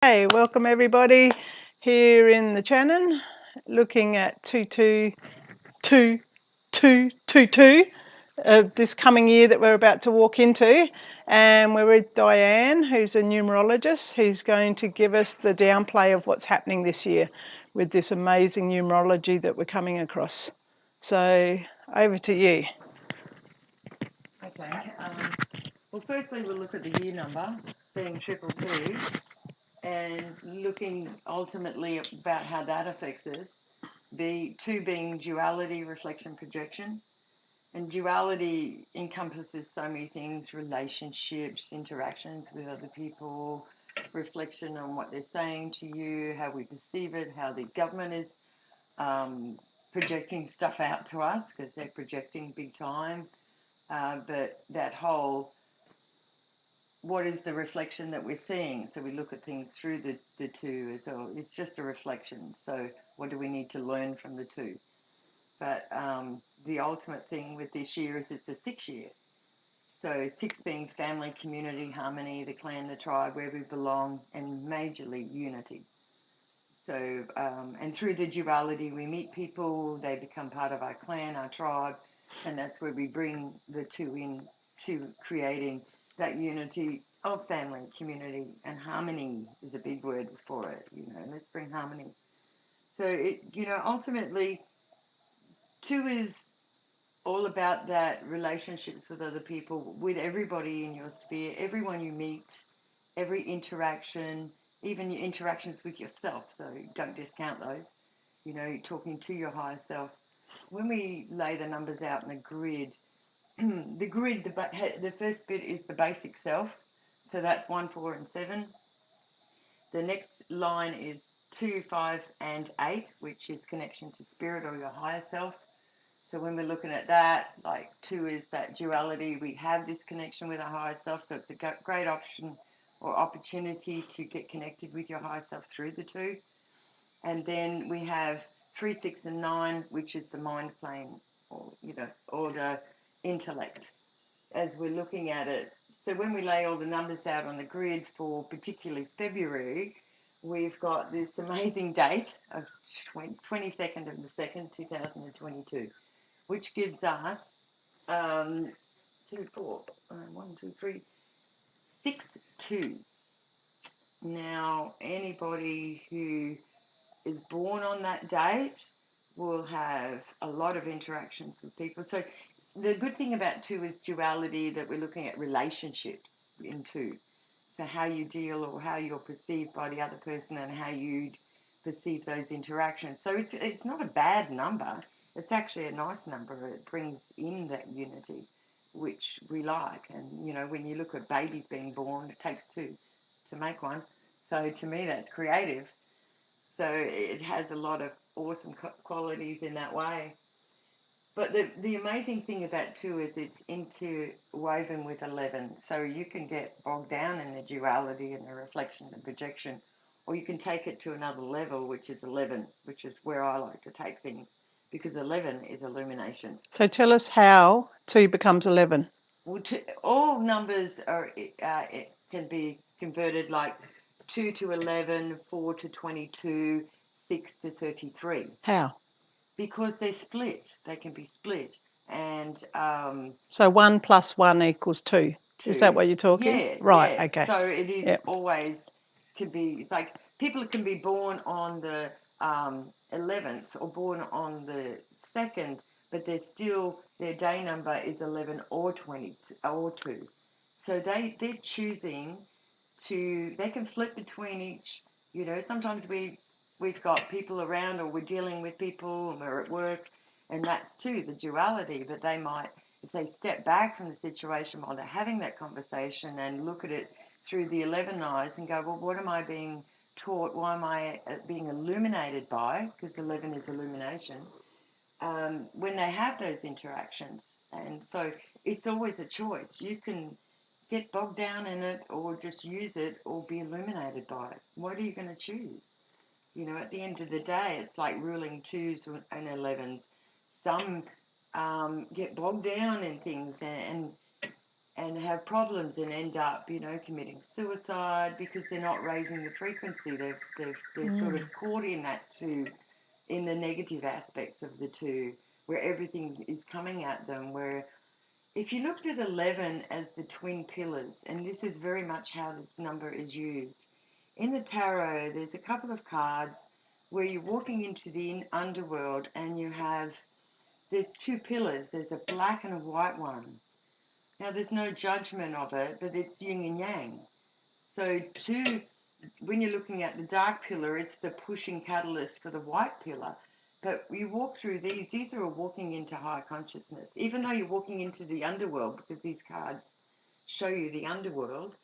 Hey, welcome everybody here in the channel, looking at 2222 of this coming year that we're about to walk into, and we're with Diane, who's a numerologist, who's going to give us the downplay of what's happening this year with this amazing numerology that we're coming across. So over to you. Okay. Well, firstly, we'll look at the year number, being 222, and looking ultimately about how that affects us. The 2 being duality, reflection, projection. And duality encompasses so many things: relationships, interactions with other people, reflection on what they're saying to you, how we perceive it, how the government is projecting stuff out to us, because they're projecting big time. But that whole, what is the reflection that we're seeing? So we look at things through the 2 as well. It's just a reflection. So what do we need to learn from the 2? But the ultimate thing with this year is it's a 6 year. So 6 being family, community, harmony, the clan, the tribe, where we belong, and majorly unity. So, and through the duality, we meet people, they become part of our clan, our tribe, and that's where we bring the 2 in to creating that unity of family, community, and harmony is a big word for it. Let's bring harmony. So ultimately, 2 is all about that relationships with other people, with everybody in your sphere, everyone you meet, every interaction, even your interactions with yourself. So don't discount those. Talking to your higher self. When we lay the numbers out in a grid, the first bit is the basic self. So that's 1, 4, and 7. The next line is 2, 5, and 8, which is connection to spirit or your higher self. So when we're looking at that, like 2 is that duality. We have this connection with our higher self, so it's a great option or opportunity to get connected with your higher self through the 2. And then we have 3, 6, and 9, which is the mind plane, or the intellect, as we're looking at it. So when we lay all the numbers out on the grid for particularly February, we've got this amazing date of 22nd of the 2nd, 2022, which gives us 2, 4, 1, 2, 3, 6 twos. Now, anybody who is born on that date will have a lot of interactions with people. So the good thing about 2 is duality, that we're looking at relationships in 2. So how you deal or how you're perceived by the other person and how you perceive those interactions. So it's not a bad number. It's actually a nice number. It brings in that unity, which we like. And, when you look at babies being born, it takes 2 to make one. So to me, that's creative. So it has a lot of awesome qualities in that way. But the amazing thing about 2 is it's interwoven with 11. So you can get bogged down in the duality and the reflection and projection, or you can take it to another level, which is 11, which is where I like to take things, because 11 is illumination. So tell us how 2 becomes 11. Well, all numbers it can be converted, like 2 to 11, 4 to 22, 6 to 33. How? Because they're split. They can be split. And so 1 plus 1 equals 2. 2. Is that what you're talking? Yeah. Right, Yeah. okay. So it is always, can be, like, people can be born on the 11th or born on the 2nd, but they're still, their day number is 11 or 20 or 2. So they're choosing to, they can flip between each. Sometimes we've got people around, or we're dealing with people, and we're at work, and that's too the duality. But they might, if they step back from the situation while they're having that conversation and look at it through the 11 eyes and go, well, what am I being taught? Why am I being illuminated by? Because 11 is illumination. When they have those interactions. And so it's always a choice. You can get bogged down in it, or just use it, or be illuminated by it. What are you going to choose? At the end of the day, it's like ruling 2s and 11s. Some get bogged down in things, and and have problems and end up, committing suicide because they're not raising the frequency. They're sort of caught in that too, in the negative aspects of the two, where everything is coming at them. Where if you looked at 11 as the twin pillars, and this is very much how this number is used, in the tarot, there's a couple of cards where you're walking into the underworld and there's two pillars. There's a black and a white one. Now, there's no judgment of it, but it's yin and yang. So, when you're looking at the dark pillar, it's the pushing catalyst for the white pillar. But you walk through these are walking into higher consciousness. Even though you're walking into the underworld, because these cards show you the underworld,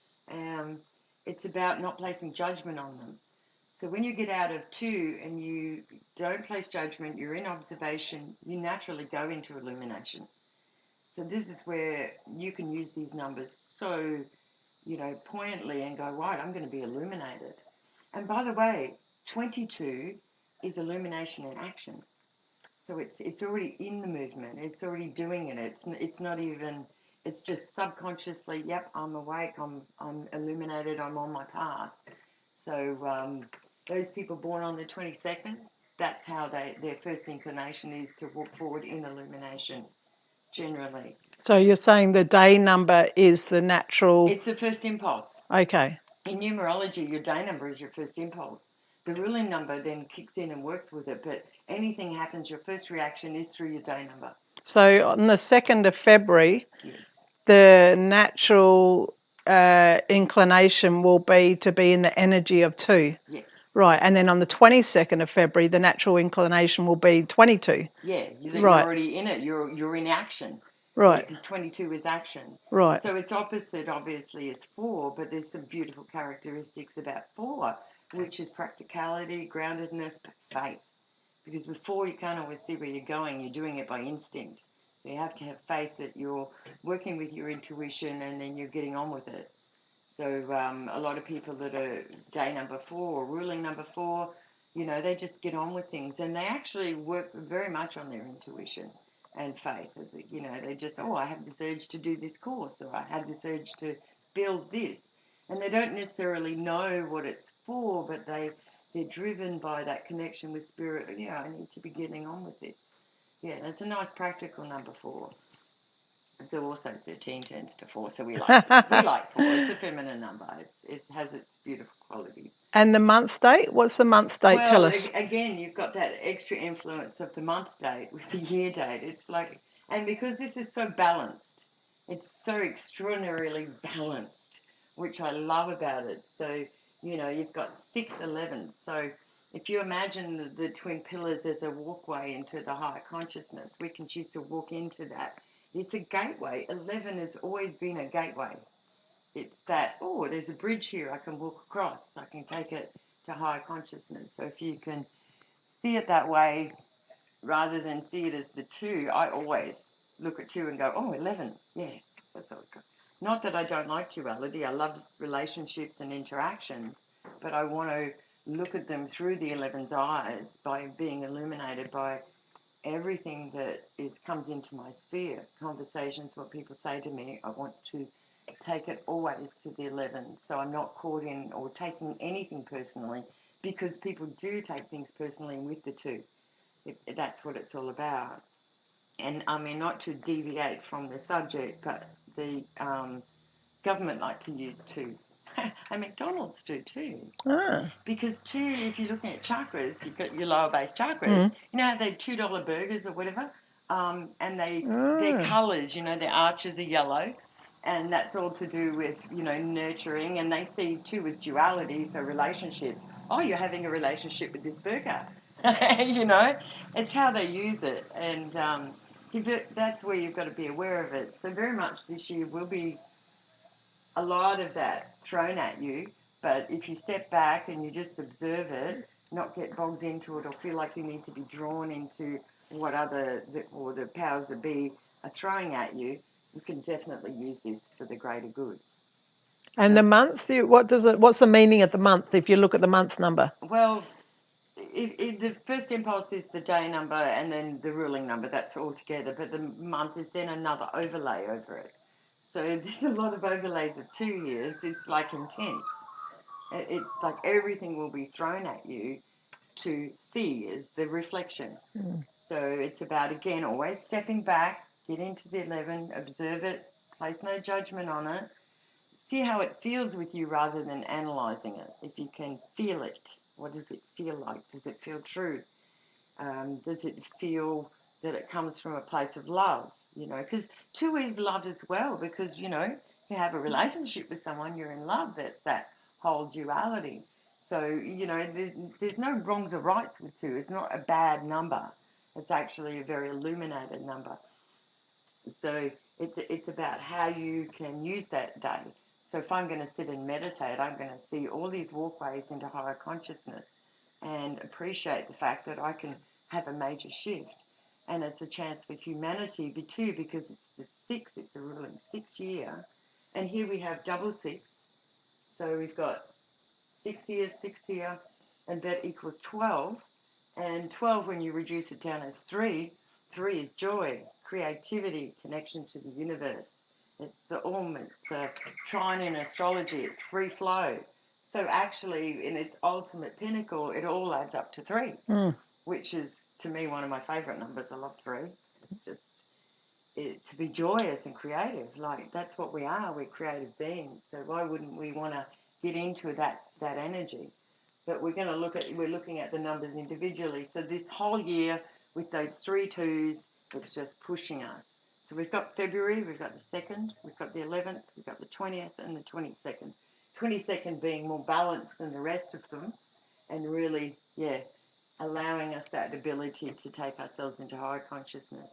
it's about not placing judgment on them. So when you get out of 2 and you don't place judgment, you're in observation, you naturally go into illumination. So this is where you can use these numbers so, poignantly and go, right, I'm going to be illuminated. And by the way, 22 is illumination in action. So it's already in the movement. It's already doing it. It's not even. It's just subconsciously. Yep, I'm awake. I'm illuminated. I'm on my path. So those people born on the 22nd, that's how their first inclination is to walk forward in illumination. Generally. So you're saying the day number is the natural. It's the first impulse. Okay. In numerology, your day number is your first impulse. The ruling number then kicks in and works with it, but anything happens, your first reaction is through your day number. So on the 2nd of February, yes, the natural inclination will be to be in the energy of 2. Yes. Right, and then on the 22nd of February, the natural inclination will be 22. Yeah, you're already in it. You're in action. Right. Because 22 is action. Right. So it's opposite, obviously, it's 4, but there's some beautiful characteristics about 4, which is practicality, groundedness, faith. Because with 4, you can't always see where you're going. You're doing it by instinct. So you have to have faith that you're working with your intuition and then you're getting on with it. So a lot of people that are day number 4 or ruling number 4, they just get on with things. And they actually work very much on their intuition and faith. They just, I have this urge to do this course, or I have this urge to build this. And they don't necessarily know what it's for, but they're driven by that connection with spirit. I need to be getting on with this. Yeah, that's a nice practical number 4. So also 13 turns to 4, so we like 4. It's a feminine number. It has its beautiful qualities. And the month date? What's the month date? Tell us. Again, you've got that extra influence of the month date with the year date. It's like, and because this is so balanced, it's so extraordinarily balanced, which I love about it. So, you've got 6, 11. So if you imagine the twin pillars as a walkway into the higher consciousness, we can choose to walk into that. It's a gateway. 11 has always been a gateway. It's that, there's a bridge here I can walk across. I can take it to higher consciousness. So if you can see it that way, rather than see it as the 2, I always look at 2 and go, 11. Yeah, that's all good. Not that I don't like duality. I love relationships and interactions, but I want to look at them through the 11's eyes by being illuminated by everything that comes into my sphere, conversations, what people say to me. I want to take it always to the 11, so I'm not caught in or taking anything personally, because people do take things personally with the 2. That's what it's all about. And I mean, not to deviate from the subject, but the government like to use 2. And McDonald's do too. Because 2, if you're looking at chakras, you've got your lower base chakras. They $2 burgers or whatever, and their colours, their arches are yellow, and that's all to do with nurturing. And they see 2 as duality, so relationships. Oh, you're having a relationship with this burger. It's how they use it, and so that's where you've got to be aware of it. So very much this year will be a lot of that thrown at you, but if you step back and you just observe it, not get bogged into it or feel like you need to be drawn into what the powers that be are throwing at you, you can definitely use this for the greater good. And the month, what's the meaning of the month if you look at the month number? Well, the first impulse is the day number and then the ruling number. That's all together, but the month is then another overlay over it. So there's a lot of overlays of 2 years. It's like intense. It's like everything will be thrown at you to see as the reflection. So it's about, again, always stepping back, get into the 11, observe it, place no judgment on it, see how it feels with you rather than analysing it. If you can feel it, what does it feel like? Does it feel true? Does it feel that it comes from a place of love? Because 2 is love as well, because, you have a relationship with someone, you're in love, that's that whole duality. So, there's no wrongs or rights with 2. It's not a bad number. It's actually a very illuminated number. So it's about how you can use that day. So if I'm going to sit and meditate, I'm going to see all these walkways into higher consciousness and appreciate the fact that I can have a major shift. And it's a chance for humanity too, because it's the 6, it's a ruling 6 year. And here we have double 6. So we've got 6 here, and that equals 12. And 12, when you reduce it down as 3, 3 is joy, creativity, connection to the universe. It's the it's the trine in astrology, it's free flow. So actually, in its ultimate pinnacle, it all adds up to 3, which is, to me, one of my favourite numbers. I love 3. It's just to be joyous and creative. Like, that's what we are. We're creative beings. So why wouldn't we want to get into that energy? But we're looking at the numbers individually. So this whole year, with those 3 2s, it's just pushing us. So we've got February, we've got the 2nd, we've got the 11th, we've got the 20th and the 22nd. 22nd being more balanced than the rest of them, and really, allowing us that ability to take ourselves into higher consciousness.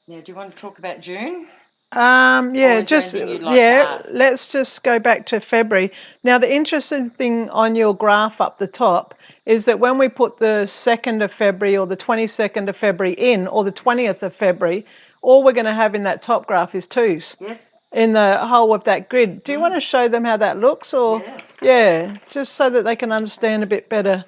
Now, do you want to talk about June? Yeah, let's just go back to February. Now, the interesting thing on your graph up the top is that when we put the 2nd of February or the 22nd of February in, or the 20th of February, all we're going to have in that top graph is 2s. Yes. In the whole of that grid. Do you want to show them how that looks? Or just so that they can understand a bit better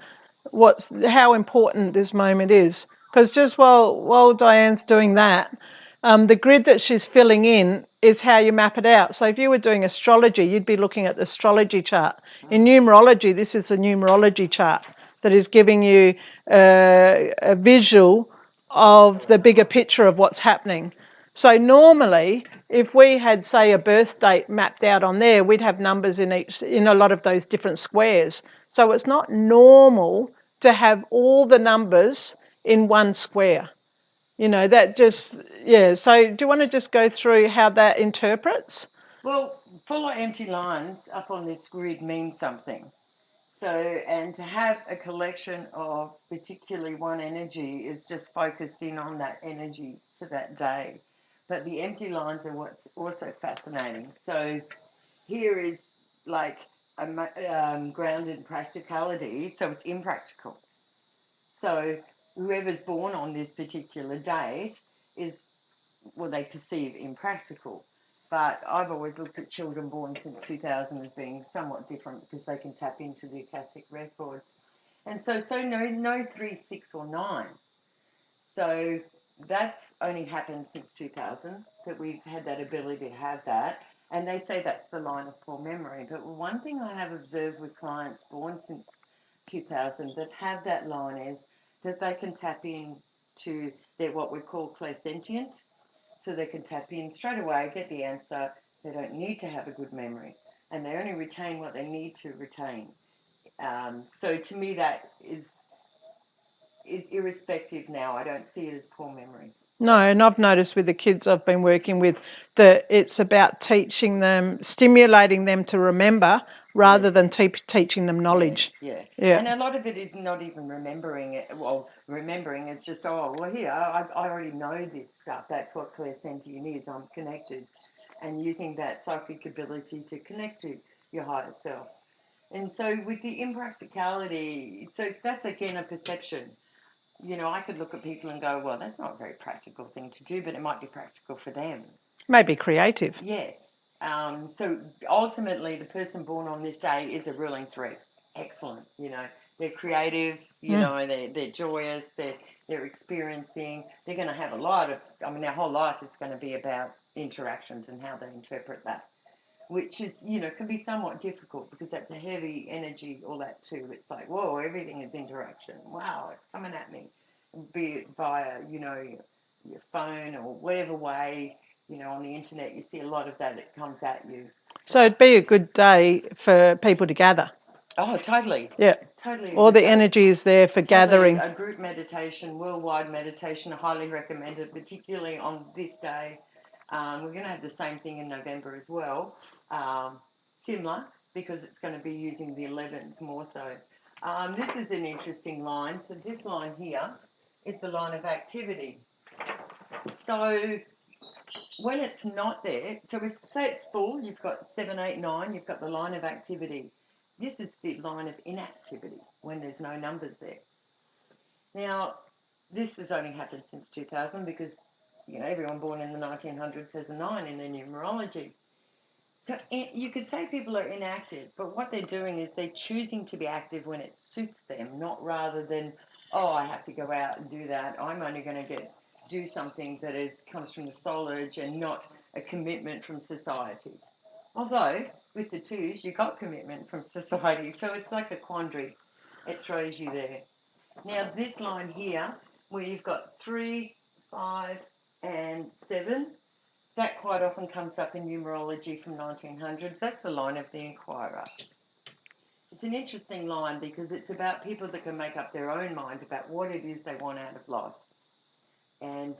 how important this moment is. Because just while Diane's doing that, the grid that she's filling in is how you map it out. So if you were doing astrology, you'd be looking at the astrology chart. In numerology, this is a numerology chart that is giving you a visual of the bigger picture of what's happening. So normally, if we had, say, a birth date mapped out on there, we'd have numbers in a lot of those different squares. So it's not normal to have all the numbers in one square. That just, So do you want to just go through how that interprets? Well, full of empty lines up on this grid means something. So, and to have a collection of particularly one energy is just focused in on that energy for that day. But the empty lines are what's also fascinating. So here is like grounded practicality, so it's impractical. So whoever's born on this particular date is, they perceive impractical. But I've always looked at children born since 2000 as being somewhat different, because they can tap into the Akashic records. And so no 3, 6 or 9. So that's only happened since 2000, that we've had that ability to have that. And they say that's the line of poor memory. But one thing I have observed with clients born since 2000 that have that line is that they can tap in to their what we call clairsentient. So they can tap in straight away, get the answer. They don't need to have a good memory, and they only retain what they need to retain. So to me, that is irrespective now. I don't see it as poor memory. No, and I've noticed with the kids I've been working with that it's about teaching them, stimulating them to remember rather than teaching them knowledge. Yeah. And a lot of it is not even remembering it. Well, remembering, it's just, here, I already know this stuff. That's what clairsentient is. I'm connected. And using that psychic ability to connect to your higher self. And so with the impracticality, so that's again a perception. I could look at people and go, well, that's not a very practical thing to do, but it might be practical for them. Maybe creative. Yes. So ultimately, the person born on this day is a ruling 3. Excellent. They're creative, they're joyous, they're experiencing, they're going to have a lot of, their whole life is going to be about interactions and how they interpret that, which is, can be somewhat difficult because that's a heavy energy, all that too. It's like, whoa, everything is interaction. Wow, it's coming at me, be it via, your phone or whatever way, on the internet, you see a lot of that comes at you. So it'd be a good day for people to gather. Oh, totally. Yeah. Totally. All the energy is there for gathering. A group meditation, worldwide meditation, I highly recommend it, particularly on this day. We're going to have the same thing in November as well, similar, because it's going to be using the 11th more so. This is an interesting line. So this line here is the line of activity. So when it's not there, so if say it's full, you've got 7, 8, 9, you've got the line of activity. This is the line of inactivity when there's no numbers there. Now, this has only happened since 2000 because, everyone born in the 1900s has a 9 in their numerology. So you could say people are inactive, but what they're doing is they're choosing to be active when it suits them, not rather than, oh, I have to go out and do that. I'm only going to do something that comes from the soul urge and not a commitment from society. Although, with the 2s, you got commitment from society, so it's like a quandary. It throws you there. Now, this line here, where you've got 3, 5, and 7, that quite often comes up in numerology from 1900s. That's the line of the inquirer. It's an interesting line because it's about people that can make up their own mind about what it is they want out of life. And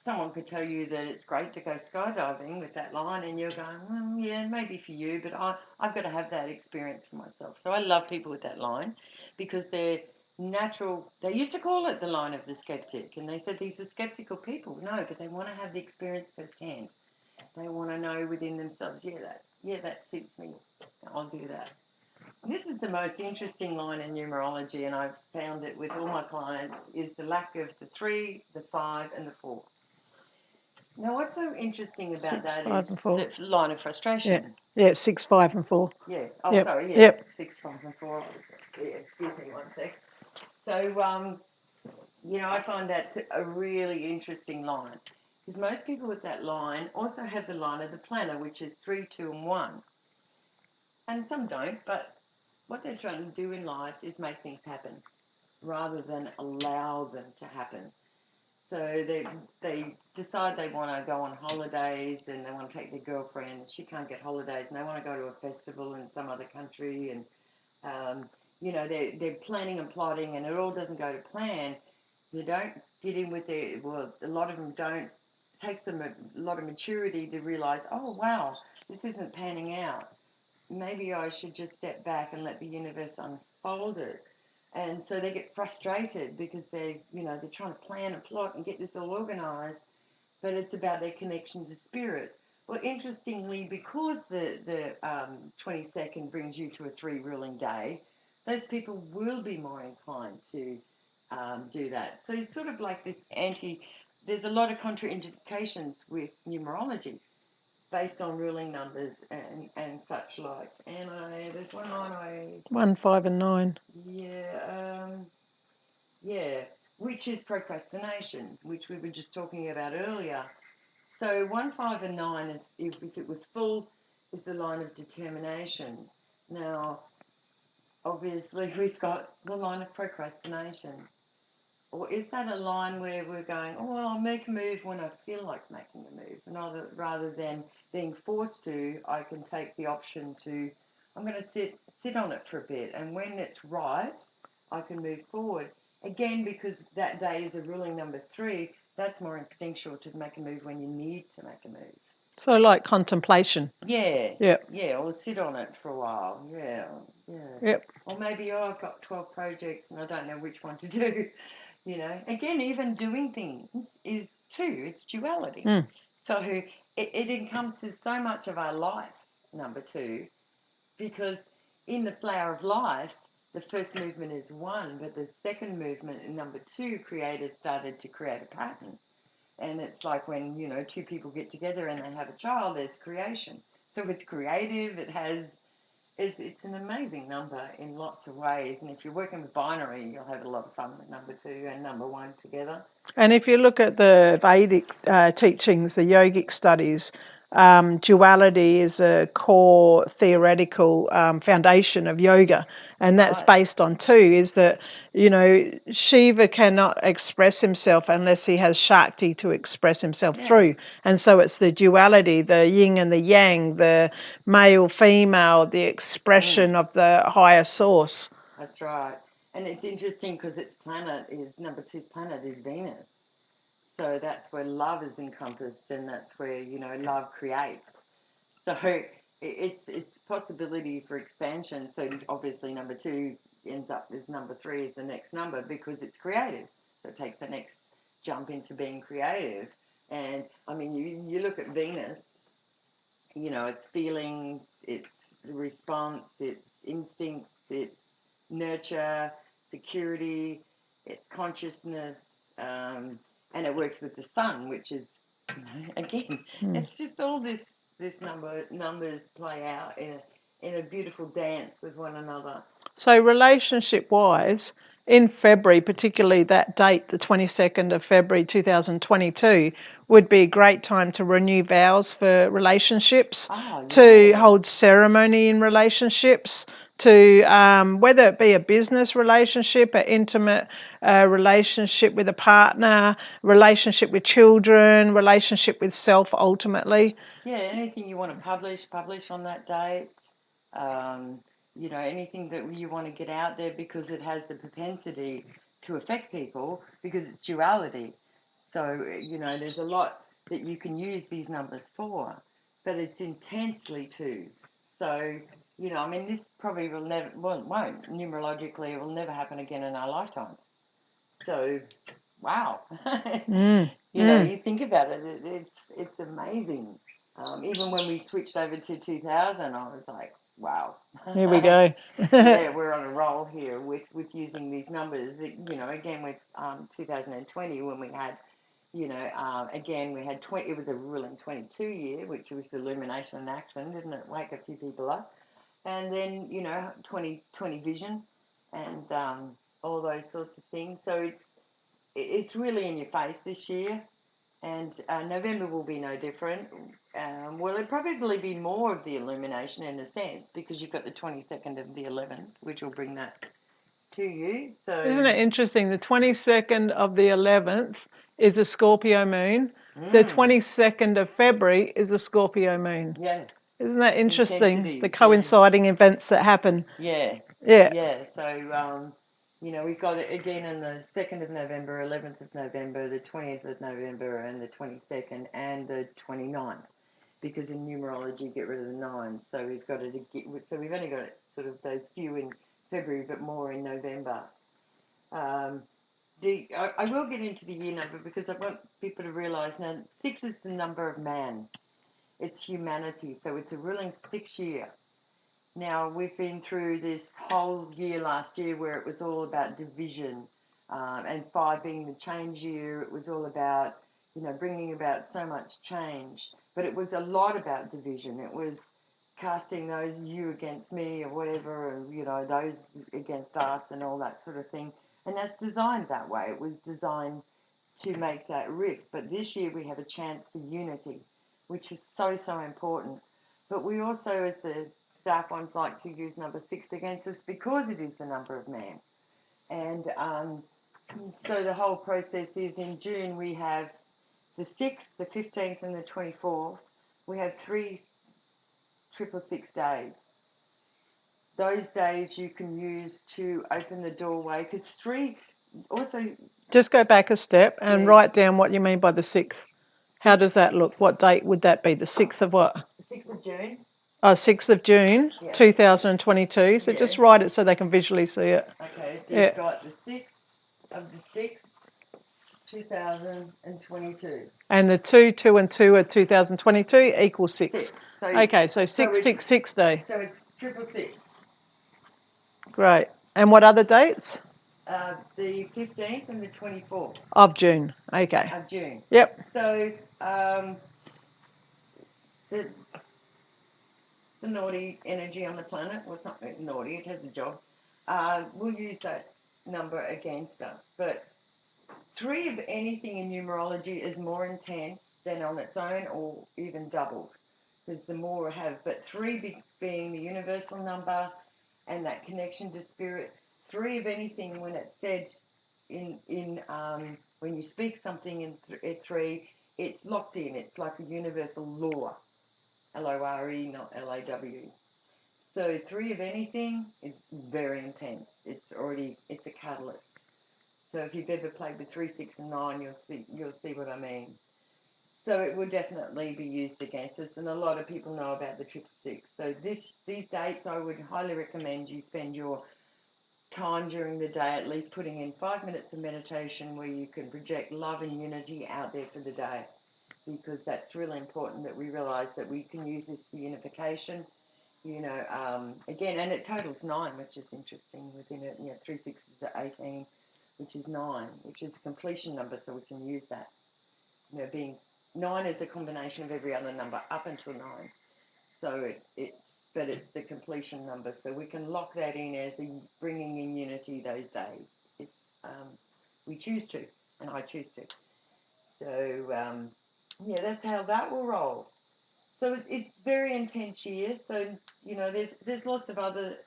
someone could tell you that it's great to go skydiving with that line, and you're going, yeah, maybe for you, but I've got to have that experience for myself. So I love people with that line because they're natural. They used to call it the line of the skeptic, and they said these were skeptical people. No, but they want to have the experience firsthand. They want to know within themselves, that suits me. I'll do that. This is the most interesting line in numerology, and I've found it with all my clients, is the lack of the 3, the 5, and the 4. Now, what's so interesting about 6, that 5, is and 4. the line of frustration. Yeah, 6, 5, and 4. Yeah. Oh, yep. sorry. Yeah. Yep. 6, 5, and 4. Yeah. Excuse me one sec. So, I find that's a really interesting line because most people with that line also have the line of the planner, which is 3, 2, and 1, and some don't. But what they're trying to do in life is make things happen rather than allow them to happen. So they decide they want to go on holidays and they want to take their girlfriend. She can't get holidays and they want to go to a festival in some other country. And, they're planning and plotting and it all doesn't go to plan. They don't get in with a lot of them don't. It takes them a lot of maturity to realise, oh, wow, this isn't panning out. Maybe I should just step back and let the universe unfold it. And so they get frustrated because they're trying to plan and plot and get this all organised, but it's about their connection to spirit. Well, interestingly, because the 22nd brings you to a 3 ruling day, those people will be more inclined to do that. So it's sort of like this there's a lot of contraindications with numerology based on ruling numbers and such like. And there's one line 1, 5, and 9. Which is procrastination, which we were just talking about earlier. So 1, 5, and 9 is if it was full, is the line of determination. Now, obviously, we've got the line of procrastination. Or is that a line where we're going, oh, well, I'll make a move when I feel like making a move? And rather than being forced to, I can take the option to, I'm going to sit on it for a bit. And when it's right, I can move forward. Again, because that day is a ruling number 3, that's more instinctual to make a move when you need to make a move. So like contemplation. Yeah. Yep. Yeah, or sit on it for a while. Yeah. Yep. Or maybe, I've got 12 projects and I don't know which one to do. Again, even doing things is 2, it's duality. So it encompasses so much of our life, number 2, because in the flower of life, the first movement is 1, but the second movement in number 2 started to create a pattern. And it's like when, 2 people get together and they have a child, there's creation. So it's creative, it has It's an amazing number in lots of ways, and if you're working with binary, you'll have a lot of fun with number 2 and number 1 together. And if you look at the Vedic teachings, the yogic studies, duality is a core theoretical foundation of yoga, and that's based on two. Is that Shiva cannot express himself unless he has Shakti to express himself through, and so it's the duality, the yin and the yang, the male female, the expression of the higher source. That's right. And it's interesting because its planet is number 2's planet is Venus. So that's where love is encompassed, and that's where love creates. So it's possibility for expansion. So obviously number 2 ends up as number 3 is the next number because it's creative. So it takes the next jump into being creative. And I mean, you look at Venus, its feelings, its response, its instincts, its nurture, security, its consciousness, and it works with the sun, which is, again, it's just all this numbers play out in a beautiful dance with one another. So relationship-wise, in February, particularly that date, the 22nd of February 2022, would be a great time to renew vows for relationships, to hold ceremony in relationships, to whether it be a business relationship, an intimate relationship with a partner, relationship with children, relationship with self ultimately. Yeah, anything you want to publish on that date. Anything that you want to get out there because it has the propensity to affect people because it's duality. So, there's a lot that you can use these numbers for, but it's intensely too. So, I mean, this probably won't, numerologically, it will never happen again in our lifetimes. So, wow. You think about it, it's amazing. Even when we switched over to 2000, I was like, wow. Here we go. Yeah, we're on a roll here with using these numbers. Again with 2020 when we had, again we had 20. It was a ruling 22 year, which was illumination and action, didn't it? Wake a few people up, and then 2020 vision, and all those sorts of things. So it's really in your face this year. And November will be no different. Well, it'll probably be more of the illumination in a sense because you've got the 22nd of the 11th, which will bring that to you. So isn't it interesting? The 22nd of the 11th is a Scorpio moon. The 22nd of February is a Scorpio moon. Yeah. Isn't that interesting? The coinciding events that happen. Yeah. Yeah. Yeah. So we've got it again on the 2nd of November, 11th of November, the 20th of November, and the 22nd and the 29th. Because in numerology, you get rid of the 9. So we've got it. So we've only got sort of those few in February, but more in November. I will get into the year number because I want people to realise now 6 is the number of man. It's humanity, so it's a ruling 6 year. Now, we've been through this whole year last year where it was all about division, and 5 being the change year, it was all about, bringing about so much change. But it was a lot about division. It was casting those you against me or whatever, and, those against us and all that sort of thing. And that's designed that way. It was designed to make that rift. But this year we have a chance for unity, which is so, so important. But we also, as the dark ones, like to use number 6 against us because it is the number of man. And so the whole process is in June we have the 6th, the 15th, and the 24th. We have 3 666 days. Those days you can use to open the doorway because 3 also. Just go back a step and write down what you mean by the 6th. How does that look? What date would that be? The 6th of what? The 6th of June. Oh, 6th of June, 2022. So just write it so they can visually see it. Okay, so you've got the 6th of the 6th, 2022. And the 2, 2, and 2 of 2022 equals 6. So, okay, so 666 day. So it's 666. Great. And what other dates? The 15th and the 24th. Of June. Okay. Of June. Yep. So the naughty energy on the planet, well, it's not naughty, it has a job, will use that number against us. But 3 of anything in numerology is more intense than on its own, or even doubled, because the more we have. But 3 being the universal number and that connection to spirit. 3 of anything, when it's said when you speak something in 3, it's locked in. It's like a universal law, LORE, not LAW. So 3 of anything is very intense. It's a catalyst. So if you've ever played with 3, 6, and 9, you'll see what I mean. So it would definitely be used against us, and a lot of people know about the 666. So these dates, I would highly recommend you spend your time during the day at least putting in 5 minutes of meditation where you can project love and unity out there for the day, because that's really important that we realise that we can use this for unification. Again, and it totals 9, which is interesting within it. 3 6s are 18, which is 9, which is a completion number, so we can use that. Being 9 is a combination of every other number up until 9. So it's the completion number, so we can lock that in as bringing in unity those days if we choose to, and I choose to. So that's how that will roll. So it's very intense year. So there's lots of other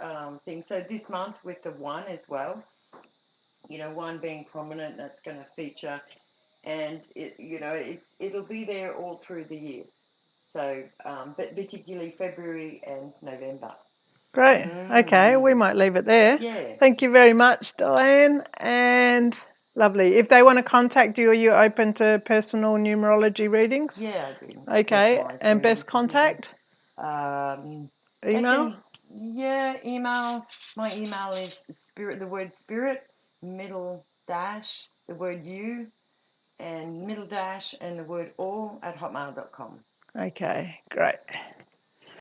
things. So this month with the 1 as well. 1 being prominent, that's going to feature, and it'll be there all through the year. So, but particularly February and November. Great. Okay, we might leave it there. Yeah. Thank you very much, Diane, and lovely. If they want to contact you, are you open to personal numerology readings? Yeah, I do. Okay, and best contact? Email? Email. My email is the word spirit, middle dash, the word you, and middle dash, and the word all at hotmail.com. Okay, great.